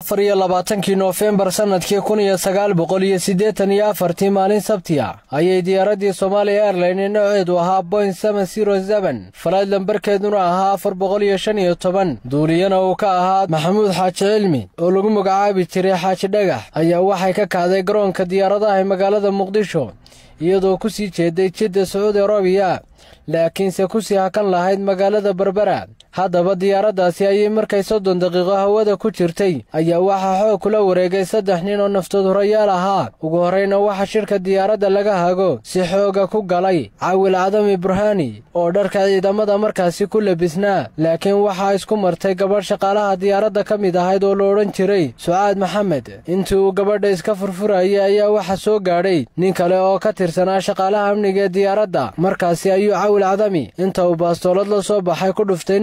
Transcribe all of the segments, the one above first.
24 Noofembar sanadkii 1984 maalin Sabtiya ayay diyaaradii Somali Airlines nooceedu ahaa Boeing 707 flight lambarkeeduna ahaa 415 duuliyana uu ka ahaa Maxamuud Xaaji Cilmi oo lagu magacaabi jiray Xaaji Dhagax ayaa waxay ka kacday garoonka diyaaradaha ee magaalada Muqdisho iyadoo ku sii jeeday Jidda Saudi Arabia laakiinse ku sii hakan lahayd magaalada Berbera haddaba diyaaraddaasi ayay markay 30 daqiiqo hawada ku jirtay ayaa waxa xoog kula wareegay 3 nin oo naftood horayaal ahaa ugu horeyna waxa shirka diyaaradda laga hago si xooga ku galay Caawil Cadami Burhani oo dharka ciidamada markaasi ku labisnaa laakiin waxa isku martay gabadh shaqaalaha diyaaradda ka mid ahayd oo la oran jiray Sucaad Maxamed intii uu gabadha iska furfurayay ayaa waxa soo gaadhay nin kale oo ka tirsanaa shaqaalaha amniga diyaaradda markaasi ayuu Caawil Cadami inta uu baastoolad la soo baxay ku dhuftay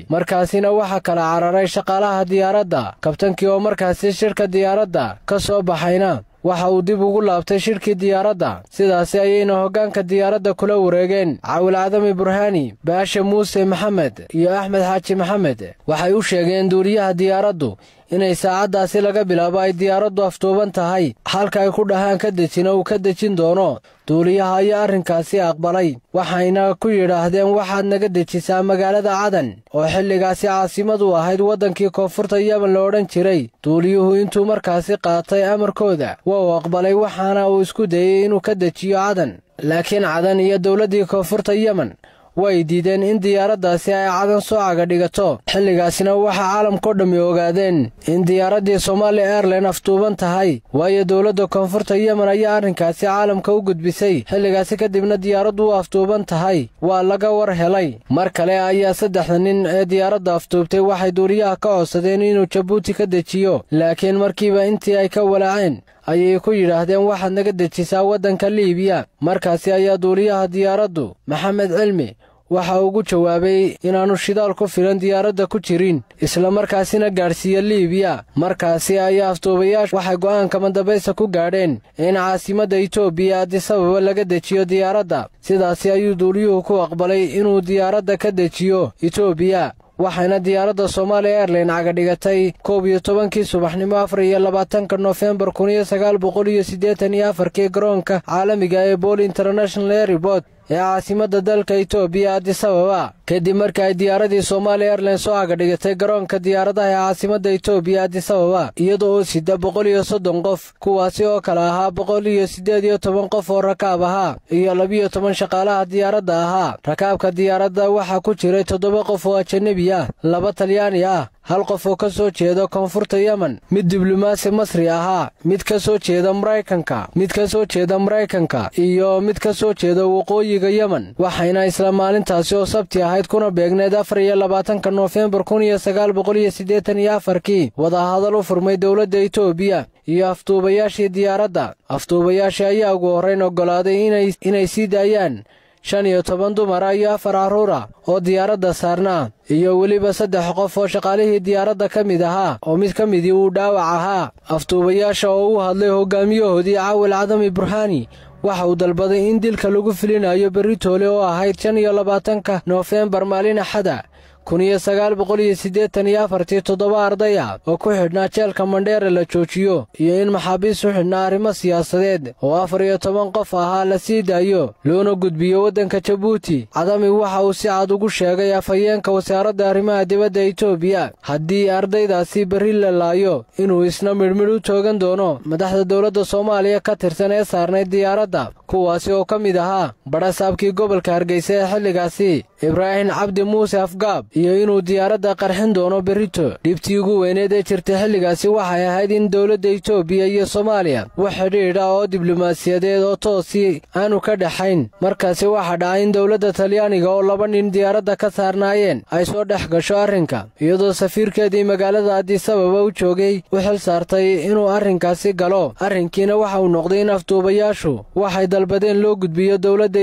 markaasina waxa kala cararay shaqaalaha diyaaradda kabtankii oo markaasi shirka diyaaradda ka soo baxayna waxa uu dib ugu laabtay shirkii diyaaradda sidaas ayayna hoggaanka diyaaradda kula wareegeen Caawil Cadami Burhani Baasha Muuse Maxamed iyo Axmed Xaaji Maxamed waxay u sheegeen duuliyaha diyaaraddu inay saacadaasi laga bilaabo ay diyaaraddu afduuban tahay halka ay ku dhahaan ka dejina uu ka dejin doono duuliyaha ayaa arrinkaasi aqbalay waxayna ku yidhaahdeen waxaad naga dejisaa magaalada Cadan oo xilligaasi caasimadu ahayd wadankii koonfurta Yemen la odhan jiray duuliyuhu intuu markaasi qaatay amarkooda waa aqbalay waxaana uu isku dayay inuu ka dejiyo Cadan laakiin Cadan iyo dawladii koonfurta Yemen way diideen in diyaaraddaasi ay Cadan soo caga dhigato xilligaasina waxa caalamka dhami ogaadeen in diyaaradii Somali Airlines afduuban tahay waayo dawladda koonfurta Yemen ayaa arrinkaasi caalamka u gudbisay xilligaasi kadibna diyaaraddu afduuban tahay waa laga war helay mar kale ayaa 3 nin ee diyaaradda afduubtay waxay duuliyaha ka codsadeen inuu Djibouti ka dejiyo laakiin markiiba intii ay ka walaaceen ayay ku yiraahdeen waxaad naga dejisaa wadanka Liibiya markaasi ayaa duuliyaha diyaaraddu Maxamed Cilmi waxa uu jawaabay inaanu shidaal ku filan diyaaradda ku jirin isla markaasina gaarsiiyay Liibiya markaasi ayaa afduubayaashu waxay go'aan kama dambaysa ku gaadheen in caasimadda Itoobiya Addis Ababa laga dejiyo diyaaradda sidaas ayuu duuliyuhu ku aqbalay inuu diyaaradda ka dejiyo Itoobiya waxayna diyaaradda Somali Airlines caga dhigatay 12 subaxnimo 24 Noofembar 1984 garoonka caalamiga ee Bole International Airport ee caasimadda dalka Itoobiya Addis Ababa kadib markii ay diyaaradii Somali Airlines soo caga dhigatay garoonka diyaaradaha ee caasimadda Itoobiya Addis Ababa iyadoo sida 130 qof kuwaasi oo kala ahaa 118 qof oo rakaab ahaa iyo 12 shaqaalaha diyaaradda ahaa rakaabka diyaaradda waxa ku jiray 7 qof oo ajnabi ah 2 Talyaani ah hal qof oo ka soo jeeda koonfurta Yemen mid diblomaasi Masri ahaa mid ka soo jeeda Mareykanka iyo mid ka soo jeeda waqooyiga Yemen waxayna isla maalintaasi oo Sabti ahayd kuna beegneed 24 Noofembar 1984 wada hadal u furmay dawladda Itoobiya iyo afduubayaashii diyaaradda afduubayaashii ayaa ugu horeyn ogolaaday inay sii daayaan 15 dumar iyo 4 carruur oo diyaaradda saarnaa iyo waliba 3 qof oo shaqaalihii diyaaradda ka mid ahaa oo mid ka midii uu dhaawac ahaa afduubayaasha oo u hadlay hogaamiyahoodii Caawil Cadami Burhani waxa uu dalbaday in dilka lagu filinayo Beritoole oo ahayd 25 Noofembar maalin Axada 1984 ardaya oo ku xidhnaa jeelka Mandheera la joojiyo iyo in maxaabiis u xidhnaa arrimo siyaasadeed oo 14 qof ahaa la sii daayo loona gudbiyo wadanka Djibouti Cadami waxa uu si cad ugu sheegay afhayeenka wasaaradda arrimaha dibadda Itoobiya haddii ardaydaasi berri la laayo inuu isna midmid u toogan doono madaxda dawladda Soomaaliya ka tirsan ee saarnay diyaaradda kuwaasi oo ka mid ahaa barasaabkii gobolka Hargeysa ee xilligaasi Ibrahim Cabdi Muuse Afgaab iyo inuu diyaaradda qarxin doono berrito dhibtii ugu weyneed ee jirtay xilligaasi waxay ahayd in dawladda Itoobiya iyo Soomaaliya wax xidhiidh oo diblomaasiyadeed oo toosi aanu ka dhaxayn markaasi waxa dhacay in dawladda Talyaaniga oo 2 nin diyaaradda ka saarnaayeen ay soo dhex gasho arrinka iyadoo safiirkeedii magaalada Addis Ababa u joogay u xil saartay inuu arrinkaasi galo arrinkiina waxa uu noqday in afduubayaashu waxay dalbadeen loo gudbiyo dawladda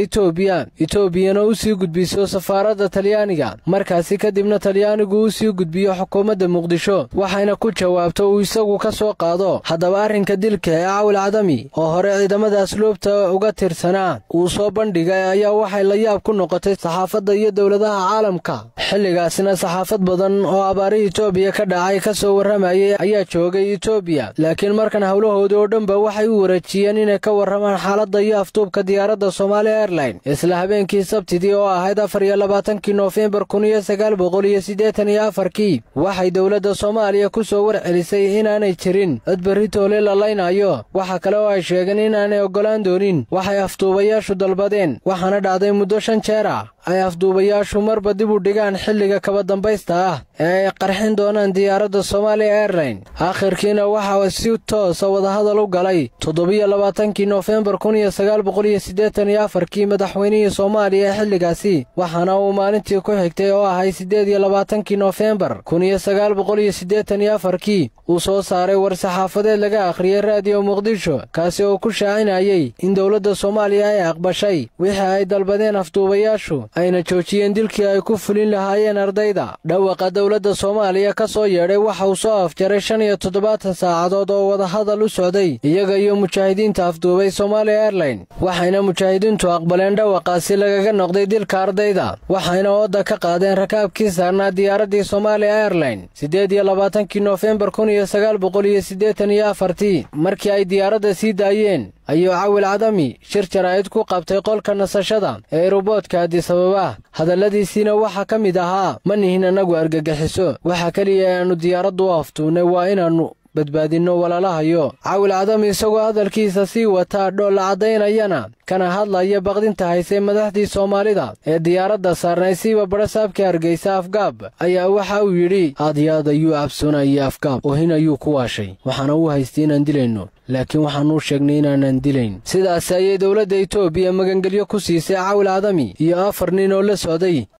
Itoobiyana u sii gudbiso safaaradda Talyaaniga markaasi kadibna talyaanigu uu sii gudbiyo xukuumadda muqdisho waxayna ku jawaabto uu isagu ka soo qaado. haddaba arrinka dilka ee Cawil Cadami oo hore ciidamada asluubta uga tirsanaa uu soo bandhigay ayaa waxay la yaab ku noqotay saxaafadda iyo dowladaha caalamka. xilligaasina saxaafad badan oo abaari Itoobiya ka dhacay ka soo waramayay ayaa joogay Itoobiya, laakiin markan hawlahooda oo dhanba waxay u wareejiyeen inay ka waramaan xaaladda iyo afduubka diyaaradda Somalia Airlines. isla habeenkii Sabtidii oo ahayd 24 Noofembar 1984 waxay dowladda Soomaaliya ku soo warcelisay inaanay jirin cid beritoole la laynayo. waxa kale oo ay sheegeen inaanay ogolaan doonin waxay afduubayaashu dalbadeen, waxaana dhacday muddo 5 jeer ah ay afduubayaashu marba dib u dhigaan xilliga kaba dambaysta ah ee ay qarxin doonaan diyaaradda Somalia Airlines. aakhirkiina waxa si toos ah wadahadal u galay 27 Noofembar 1984 madaxweynihii Soomaaliya xilligaasi, waxaana uu maalintii ku xigtay oo ahay 28 Noofembar 1984 uu soo saaray war-saxaafadeed laga akhriyay raadiyo Muqdisho kaasi oo ku shaacinayay in dowladda Soomaaliya ay aqbashay wixii ay dalbadeen afduubayaashu ayna joojiyeen dilkii ay ku fulin lahaayeen ardayda. dhawaqa dowladda Soomaaliya ka soo yeedhay waxa uu soo afjaray 75 saacadood oo wadahadal u socday iyaga iyo mujaahidiinta afduubay Somalia Airlines, waxayna mujaahidiintu aqbaleen dhawaqaasi lagaga noqday dilka ardayda, waxayna ooda ka qaadeen rakaabkii saarnaa diyaaraddii Somalia Airlines. 28 Noofembar 1984 markii ay diyaaradda sii daayeen ayuu Cawil Cadami shir jaraa'id ku qabtay qolka nasashada ee robotka Addis Ababa. hadalladiisina waxa ka mid ahaa: ma nihin anagu argagixiso, waxa kaliya aanu diyaaraddu aftuunay waa inaanu badbaadino walaalahayo. Cawil Cadami isagoo hadalkiisa sii wata dhool cadaynayana kana hadlaya baqdinta haysay madaxdii Soomaalida ee diyaaradda saarnaysiiba barasaabka Hargeysa Afgaab ayaa waxa uu yidhi: aad ayuu cabsoonayay Afgaab oo hinayuu ku waashay, waxaana uu haystay inaan dilayno, laakiin waxaanu sheegnay inaanan dilayn. sidaas ayay dowladda Itoobiya magangelyo ku siisay Cawil Cadami iyo 4 nin oo la socday.